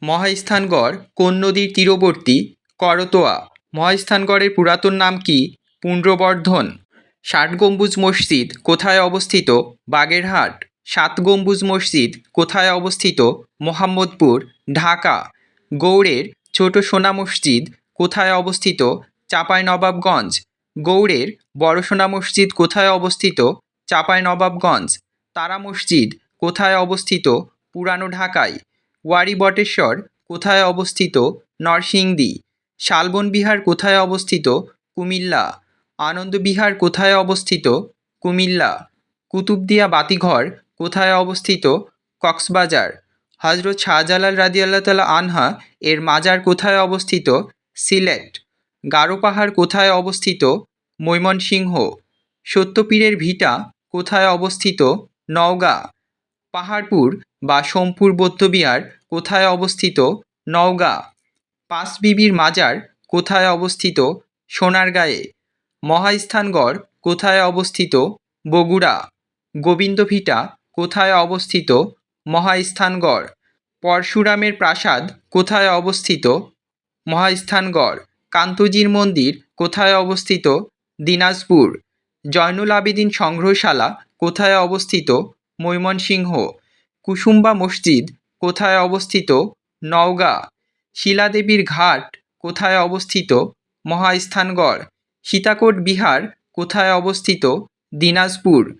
মহাস্থানগড় কোন নদীর তীরবর্তী? করতোয়া। মহাস্থানগড়ের পুরাতন নাম কি? পুন্ড্রবর্ধন। ষাট গম্বুজ মসজিদ কোথায় অবস্থিত? বাগেরহাট। সাত গম্বুজ মসজিদ কোথায় অবস্থিত? মোহাম্মদপুর, ঢাকা। গৌড়ের ছোট সোনা মসজিদ কোথায় অবস্থিত? চাঁপাইনবাবগঞ্জ। গৌড়ের বড় সোনা মসজিদ কোথায় অবস্থিত? চাঁপাইনবাবগঞ্জ। তারা মসজিদ কোথায় অবস্থিত? পুরানো ঢাকায়। ওয়ারী বটেশ্বর কোথায় অবস্থিত? নরসিংদী। শালবন বিহার কোথায় অবস্থিত? কুমিল্লা। আনন্দ বিহার কোথায় অবস্থিত? কুমিল্লা। কুতুবদিয়া বাতিঘর কোথায় অবস্থিত? কক্সবাজার। হজরত শাহজালাল রাদিয়াল্লাহু তাআলা আনহা এর মাজার কোথায় অবস্থিত? সিলেট। গারো পাহাড় কোথায় অবস্থিত? ময়মনসিংহ। সত্যপীরের ভিটা কোথায় অবস্থিত? নওগাঁ। পাহাড়পুর বা সোমপুর বৌদ্ধবিহার কোথায় অবস্থিত? নওগাঁ। পাঁচ বিবির মাজার কোথায় অবস্থিত? সোনারগাঁয়ে। মহাস্থানগড় কোথায় অবস্থিত? বগুড়া। গোবিন্দভিটা কোথায় অবস্থিত? মহাস্থানগড়। পরশুরামের প্রাসাদ কোথায় অবস্থিত? মহাস্থানগড়। কান্তজির মন্দির কোথায় অবস্থিত? দিনাজপুর। জয়নুল আবেদিন সংগ্রহশালা কোথায় অবস্থিত? ময়মনসিংহ। কুসুম্বা মসজিদ কোথায় অবস্থিত? নওগাঁ। শিলাদেবীর ঘাট কোথায় অবস্থিত? মহাস্থানগড়। সীতাকোট বিহার কোথায় অবস্থিত? দিনাজপুর।